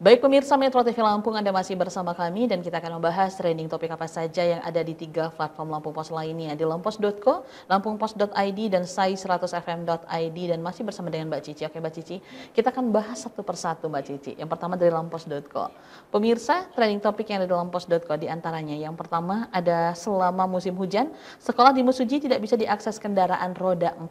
Baik pemirsa Metro TV Lampung, Anda masih bersama kami dan kita akan membahas trending topik apa saja yang ada di 3 platform Lampung Pos lainnya, di lampos.co, lampungpos.id, dan sai100fm.id, dan masih bersama dengan Mbak Cici. Oke Mbak Cici, kita akan bahas satu persatu Mbak Cici. Yang pertama dari lampos.co. Pemirsa, trending topik yang ada di lampos.co diantaranya yang pertama ada selama musim hujan, sekolah di Mesuji tidak bisa diakses kendaraan roda 4.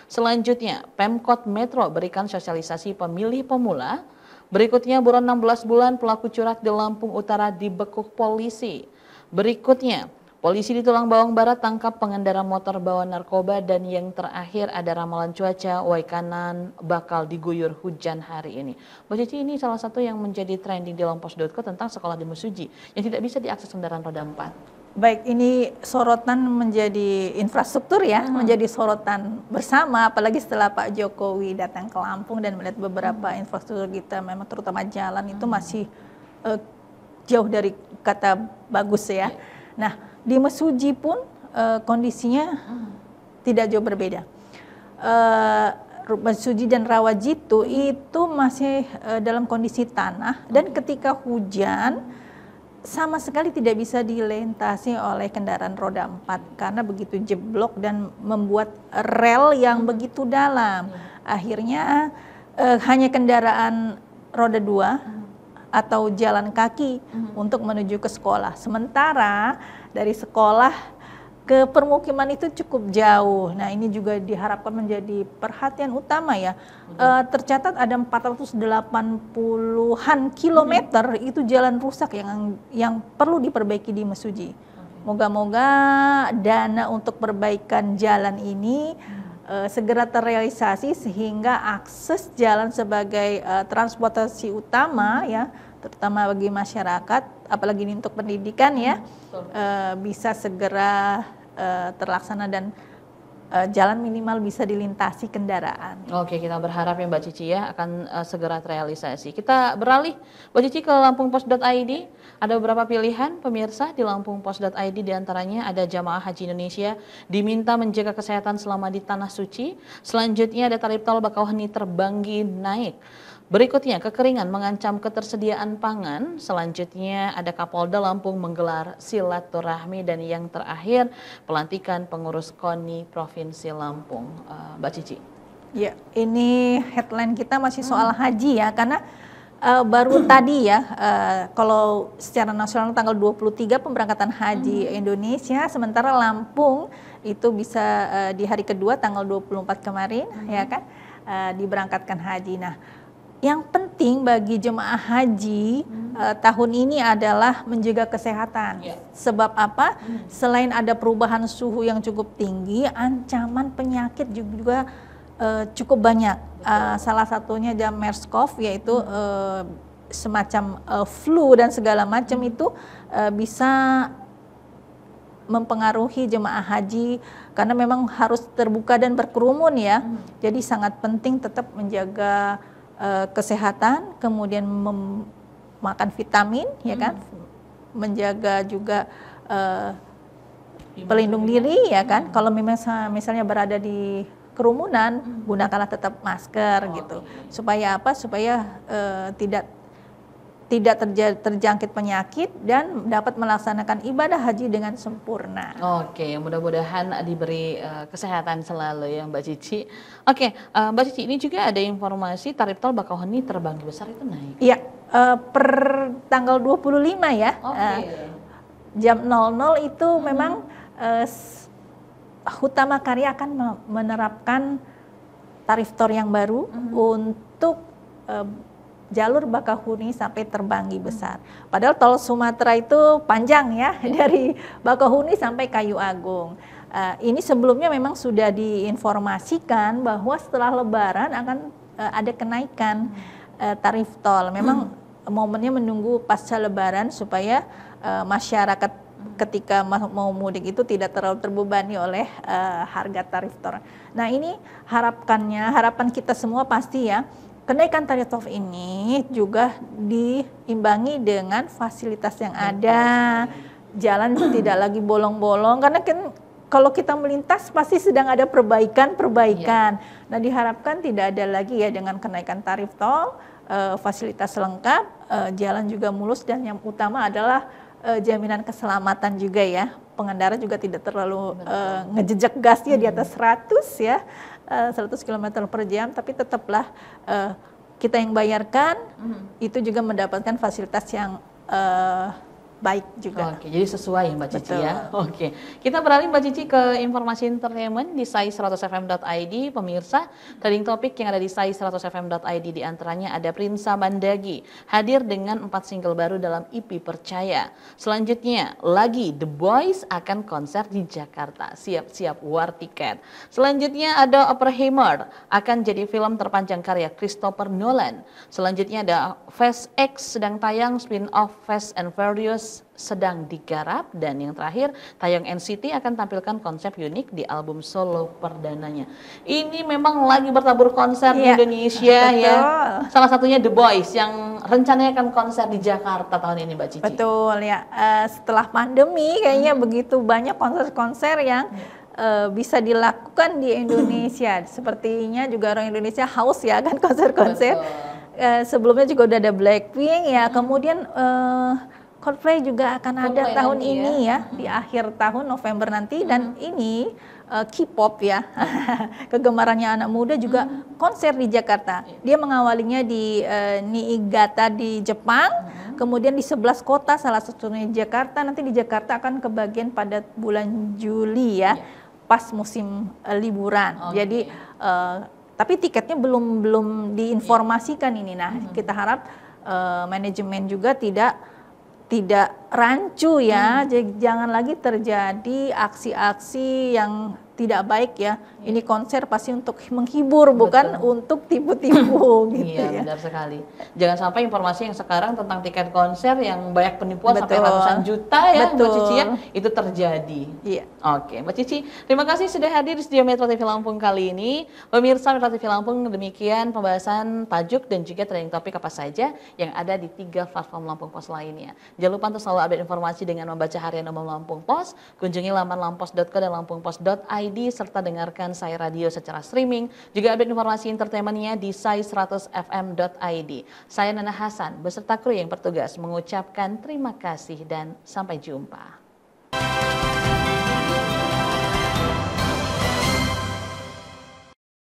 Selanjutnya, Pemkot Metro berikan sosialisasi pemilih pemula. Berikutnya, buron 16 bulan pelaku curak di Lampung Utara dibekuk polisi. Berikutnya, polisi di Tulang Bawang Barat tangkap pengendara motor bawa narkoba. Dan yang terakhir ada ramalan cuaca, Waikanan bakal diguyur hujan hari ini. Mbak Cici, ini salah satu yang menjadi trending di lampos.co tentang sekolah di Mesuji yang tidak bisa diakses kendaraan roda 4. Baik, ini sorotan menjadi infrastruktur ya, menjadi sorotan bersama, apalagi setelah Pak Jokowi datang ke Lampung dan melihat beberapa infrastruktur kita, memang terutama jalan itu masih jauh dari kata bagus ya. Nah, di Mesuji pun kondisinya tidak jauh berbeda. Mesuji dan Rawajitu itu masih dalam kondisi tanah, dan ketika hujan sama sekali tidak bisa dilintasi oleh kendaraan roda 4 karena begitu jeblok dan membuat rel yang begitu dalam. Akhirnya hanya kendaraan roda 2 atau jalan kaki untuk menuju ke sekolah. Sementara dari sekolah ke permukiman itu cukup jauh. Nah, ini juga diharapkan menjadi perhatian utama ya. Tercatat ada 480-an kilometer itu jalan rusak yang perlu diperbaiki di Mesuji. Moga-moga dana untuk perbaikan jalan ini segera terrealisasi sehingga akses jalan sebagai transportasi utama ya, terutama bagi masyarakat, apalagi ini untuk pendidikan ya, bisa segera terlaksana dan jalan minimal bisa dilintasi kendaraan. Oke, kita berharap ya Mbak Cici ya akan segera terrealisasi. Kita beralih Mbak Cici ke lampungpos.id. Ada beberapa pilihan pemirsa di lampungpos.id, diantaranya ada jamaah haji Indonesia diminta menjaga kesehatan selama di Tanah Suci. Selanjutnya ada tarif tol Bakauheni Terbanggi naik. Berikutnya, kekeringan mengancam ketersediaan pangan. Selanjutnya, ada Kapolda Lampung menggelar silaturahmi. Dan yang terakhir, pelantikan pengurus KONI Provinsi Lampung. Mbak Cici. Ya, ini headline kita masih soal haji ya, karena baru tadi ya, kalau secara nasional tanggal 23 pemberangkatan haji Indonesia, sementara Lampung itu bisa di hari kedua tanggal 24 kemarin, ya kan, diberangkatkan haji. Nah, yang penting bagi jemaah haji tahun ini adalah menjaga kesehatan. Sebab apa? Selain ada perubahan suhu yang cukup tinggi, ancaman penyakit juga cukup banyak. Salah satunya ada MERS-CoV, yaitu semacam flu dan segala macam itu bisa mempengaruhi jemaah haji karena memang harus terbuka dan berkerumun ya. Jadi sangat penting tetap menjaga kesehatan, kemudian makan vitamin, ya kan, menjaga juga pelindung diri, ya kan. Kalau memang misalnya berada di kerumunan, gunakanlah tetap masker gitu. Supaya apa? Supaya tidak terjangkit penyakit dan dapat melaksanakan ibadah haji dengan sempurna. Oke, mudah-mudahan diberi kesehatan selalu ya Mbak Cici. Oke, Mbak Cici, ini juga ada informasi tarif tol Bakauheni Terbanggi Besar itu naik. Iya, per tanggal 25 ya. Jam 00 itu memang Hutama Karya akan menerapkan tarif tol yang baru untuk jalur Bakauheni sampai Terbanggi Besar. Padahal tol Sumatera itu panjang ya, dari Bakauheni sampai Kayu Agung. Ini sebelumnya memang sudah diinformasikan bahwa setelah Lebaran akan ada kenaikan tarif tol. Memang momennya menunggu pasca Lebaran supaya masyarakat ketika mau mudik itu tidak terlalu terbebani oleh harga tarif tol. Nah, ini harapan kita semua pasti ya, kenaikan tarif tol ini juga diimbangi dengan fasilitas yang ada, jalan tidak lagi bolong-bolong, karena kan kalau kita melintas pasti sedang ada perbaikan. Nah, diharapkan tidak ada lagi ya dengan kenaikan tarif tol, fasilitas lengkap, jalan juga mulus, dan yang utama adalah jaminan keselamatan juga ya. Pengendara juga tidak terlalu ngejejak gasnya di atas 100 ya, 100 km per jam, tapi tetaplah kita yang bayarkan itu juga mendapatkan fasilitas yang baik juga. Oke, jadi sesuai Mbak Cici Betul. ya. Oke, kita beralih Mbak Cici ke informasi entertainment di sai100fm.id. Pemirsa, trending topik yang ada di sai100fm.id diantaranya ada Prinsa Mandagi hadir dengan 4 single baru dalam EP Percaya. Selanjutnya lagi The Boys akan konser di Jakarta. Siap-siap war tiket. Selanjutnya ada Oppenheimer akan jadi film terpanjang karya Christopher Nolan. Selanjutnya ada Fast X sedang tayang, spin-off Fast and Furious sedang digarap, dan yang terakhir tayang NCT akan tampilkan konsep unik di album solo perdananya. Ini memang lagi bertabur konser di Indonesia ya. Salah satunya The Boys yang rencananya akan konser di Jakarta tahun ini Mbak Cici. Betul ya. Setelah pandemi kayaknya begitu banyak konser-konser yang bisa dilakukan di Indonesia. Sepertinya juga orang Indonesia haus ya kan konser-konser. Sebelumnya juga udah ada Blackpink ya, kemudian Coldplay juga akan ada tahun ini ya, di akhir tahun November nanti, dan ini K-pop ya, kegemarannya anak muda juga konser di Jakarta. Dia mengawalinya di Niigata di Jepang, kemudian di 11 kota, salah satunya Jakarta. Nanti di Jakarta akan kebagian pada bulan Juli ya, pas musim liburan. Jadi tapi tiketnya belum diinformasikan ini. Nah, kita harap manajemen juga tidak rancu ya, jangan lagi terjadi aksi-aksi yang tidak baik ya. Ini konser pasti untuk menghibur, bukan untuk tipu-tipu gitu ya. Benar sekali. Jangan sampai informasi yang sekarang tentang tiket konser yang banyak penipuan sampai ratusan juta ya Mbak Cici ya, itu terjadi. Iya. Oke, Mbak Cici, terima kasih sudah hadir di studio Metro TV Lampung kali ini. Pemirsa Metro TV Lampung, demikian pembahasan tajuk dan juga trending topik apa saja yang ada di 3 platform Lampung Pos lainnya. Jangan lupa untuk selalu update informasi dengan membaca harian umum Lampung Pos, kunjungi laman lampos.co dan lampungpos.id, serta dengarkan Sai Radio secara streaming, juga update informasi entertainmentnya di sai100fm.id. Saya Nana Hasan beserta kru yang bertugas mengucapkan terima kasih dan sampai jumpa.